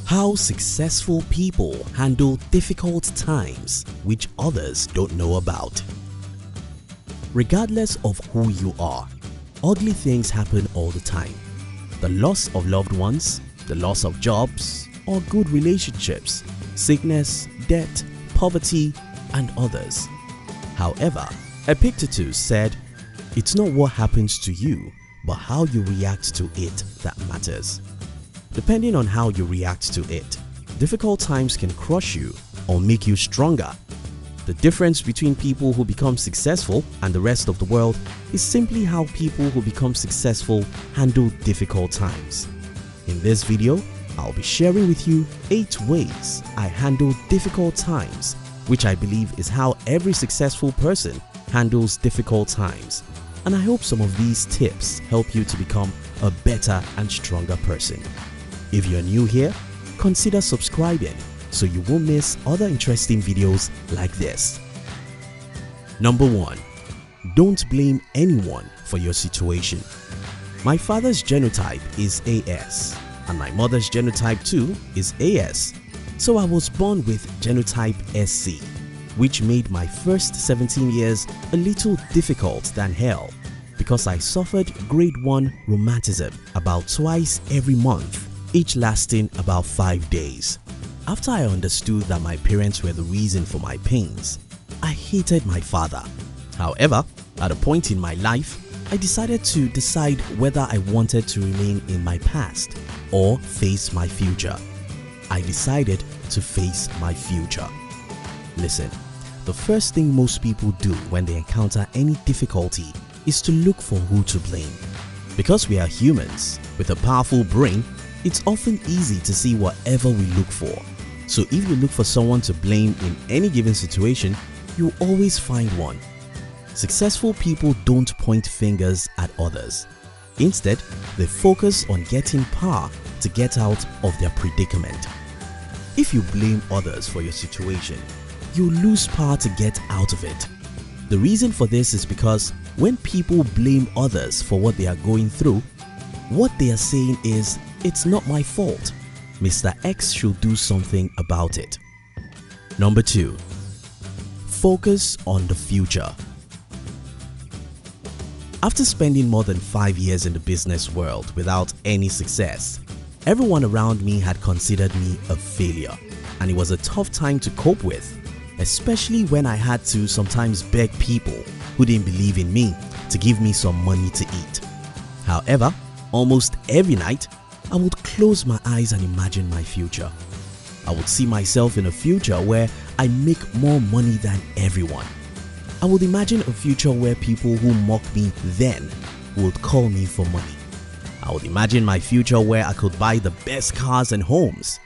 How successful people handle difficult times which others don't know about. Regardless of who you are, ugly things happen all the time. The loss of loved ones, the loss of jobs or good relationships, sickness, debt, poverty, and others. However, Epictetus said, "It's not what happens to you, but how you react to it that matters." Depending on how you react to it, difficult times can crush you or make you stronger. The difference between people who become successful and the rest of the world is simply how people who become successful handle difficult times. In this video, I'll be sharing with you 8 ways I handle difficult times, which I believe is how every successful person handles difficult times. And I hope some of these tips help you to become a better and stronger person. If you're new here, consider subscribing so you won't miss other interesting videos like this. Number 1. Don't blame anyone for your situation. My father's genotype is AS and my mother's genotype too is AS. So I was born with genotype SC, which made my first 17 years a little difficult than hell because I suffered grade 1 rheumatism about twice every month, each lasting about 5 days. After I understood that my parents were the reason for my pains, I hated my father. However, at a point in my life, I decided to decide whether I wanted to remain in my past or face my future. I decided to face my future. Listen, the first thing most people do when they encounter any difficulty is to look for who to blame. Because we are humans with a powerful brain, it's often easy to see whatever we look for. So if you look for someone to blame in any given situation, you'll always find one. Successful people don't point fingers at others. Instead, they focus on getting power to get out of their predicament. If you blame others for your situation, you lose power to get out of it. The reason for this is because when people blame others for what they are going through, what they are saying is, "It's not my fault. Mr. X should do something about it." Number 2. Focus on the future. After spending more than 5 years in the business world without any success, everyone around me had considered me a failure, and it was a tough time to cope with, especially when I had to sometimes beg people who didn't believe in me to give me some money to eat. However, almost every night, I would close my eyes and imagine my future. I would see myself in a future where I make more money than everyone. I would imagine a future where people who mocked me then would call me for money. I would imagine my future where I could buy the best cars and homes.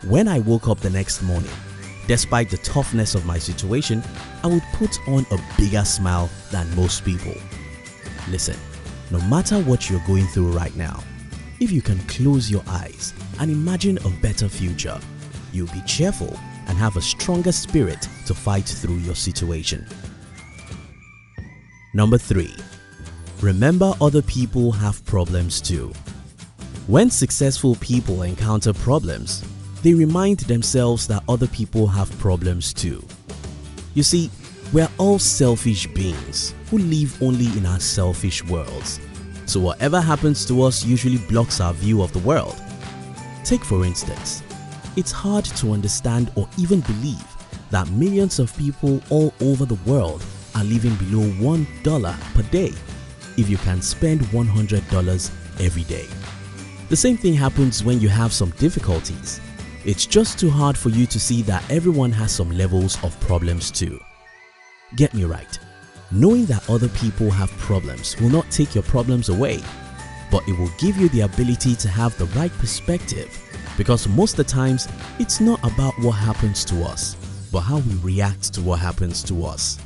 When I woke up the next morning, despite the toughness of my situation, I would put on a bigger smile than most people. Listen, no matter what you're going through right now, if you can close your eyes and imagine a better future, you'll be cheerful and have a stronger spirit to fight through your situation. Number 3. Remember other people have problems too. When successful people encounter problems, they remind themselves that other people have problems too. You see, we're all selfish beings who live only in our selfish worlds. So whatever happens to us usually blocks our view of the world. Take for instance, it's hard to understand or even believe that millions of people all over the world are living below $1 per day if you can spend $100 every day. The same thing happens when you have some difficulties. It's just too hard for you to see that everyone has some levels of problems too. Get me right. Knowing that other people have problems will not take your problems away, but it will give you the ability to have the right perspective, because most of the times it's not about what happens to us, but how we react to what happens to us.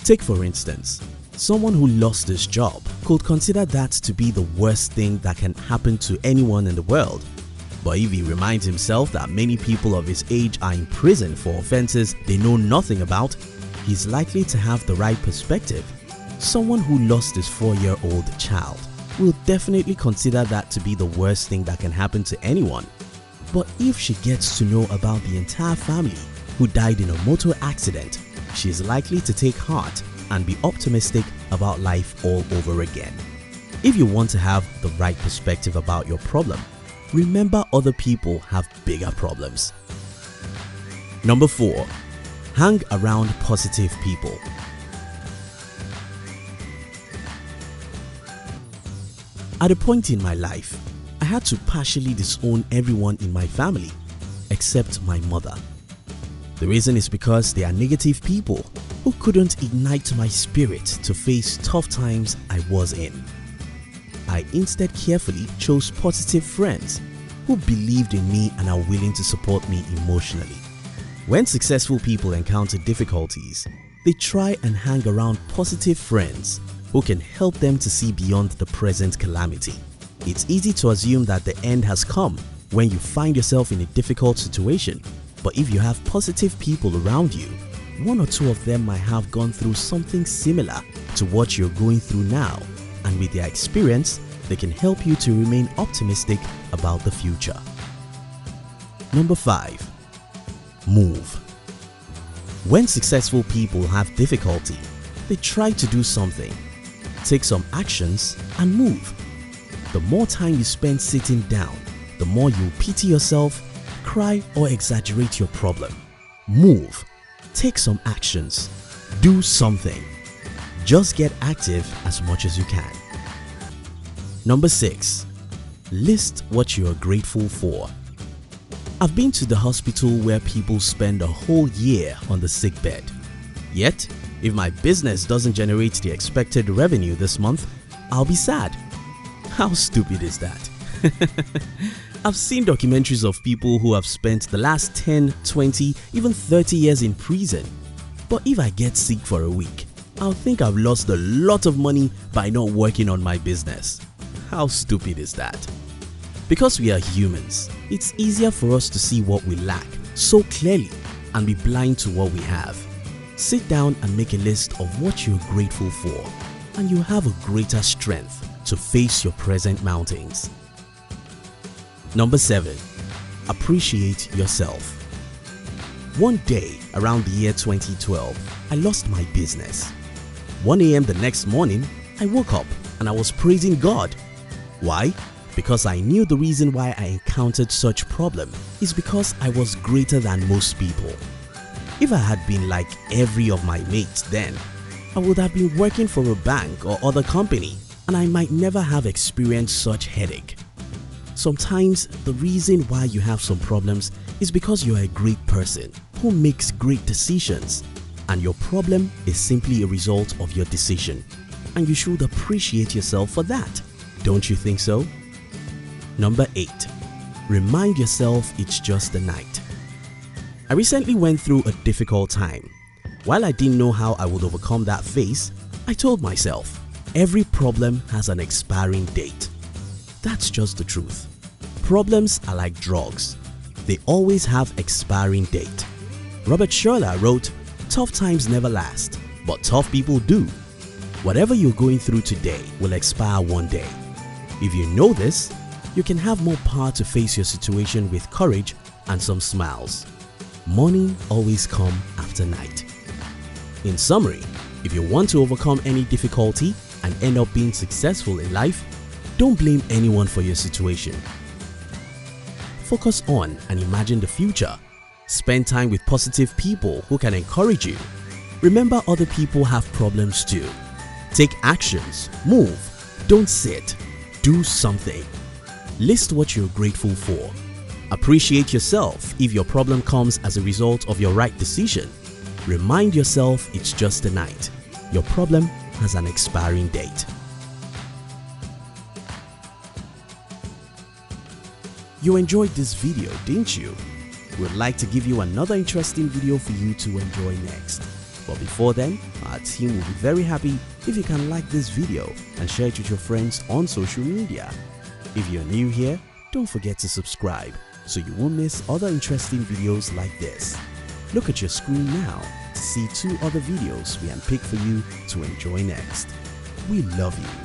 Take for instance, someone who lost his job could consider that to be the worst thing that can happen to anyone in the world. But if he reminds himself that many people of his age are in prison for offenses they know nothing about, he's likely to have the right perspective. Someone who lost his 4-year-old child will definitely consider that to be the worst thing that can happen to anyone. But if she gets to know about the entire family who died in a motor accident, she is likely to take heart and be optimistic about life all over again. If you want to have the right perspective about your problem, remember other people have bigger problems. Number 4. Hang around positive people. At a point in my life, I had to partially disown everyone in my family except my mother. The reason is because they are negative people who couldn't ignite my spirit to face tough times I was in. I instead carefully chose positive friends who believed in me and are willing to support me emotionally. When successful people encounter difficulties, they try and hang around positive friends who can help them to see beyond the present calamity. It's easy to assume that the end has come when you find yourself in a difficult situation, but if you have positive people around you, one or two of them might have gone through something similar to what you're going through now, and with their experience, they can help you to remain optimistic about the future. Number 5. Move. When successful people have difficulty, they try to do something, take some actions and move. The more time you spend sitting down, the more you pity yourself, cry or exaggerate your problem. Move. Take some actions. Do something. Just get active as much as you can. Number 6. List what you are grateful for. I've been to the hospital where people spend a whole year on the sick bed. Yet, if my business doesn't generate the expected revenue this month, I'll be sad. How stupid is that? I've seen documentaries of people who have spent the last 10, 20, even 30 years in prison. But if I get sick for a week, I'll think I've lost a lot of money by not working on my business. How stupid is that? Because we are humans, it's easier for us to see what we lack so clearly and be blind to what we have. Sit down and make a list of what you're grateful for, and you'll have a greater strength to face your present mountains. Number 7. Appreciate yourself. One day around the year 2012, I lost my business. 1 a.m. the next morning, I woke up and I was praising God. Why? Because I knew the reason why I encountered such problem is because I was greater than most people. If I had been like every of my mates then, I would have been working for a bank or other company and I might never have experienced such headache. Sometimes the reason why you have some problems is because you are a great person who makes great decisions, and your problem is simply a result of your decision, and you should appreciate yourself for that. Don't you think so? Number 8. Remind yourself it's just a night. I recently went through a difficult time. While I didn't know how I would overcome that phase, I told myself, every problem has an expiring date. That's just the truth. Problems are like drugs. They always have expiring date. Robert Schuller wrote, "Tough times never last, but tough people do." Whatever you're going through today will expire one day. If you know this, you can have more power to face your situation with courage and some smiles. Morning always comes after night. In summary, if you want to overcome any difficulty and end up being successful in life, don't blame anyone for your situation. Focus on and imagine the future. Spend time with positive people who can encourage you. Remember, other people have problems too. Take actions, move, don't sit, do something. List what you're grateful for. Appreciate yourself if your problem comes as a result of your right decision. Remind yourself it's just a night. Your problem has an expiring date. You enjoyed this video, didn't you? We'd like to give you another interesting video for you to enjoy next. But before then, our team will be very happy if you can like this video and share it with your friends on social media. If you're new here, don't forget to subscribe so you won't miss other interesting videos like this. Look at your screen now to see 2 other videos we unpick for you to enjoy next. We love you.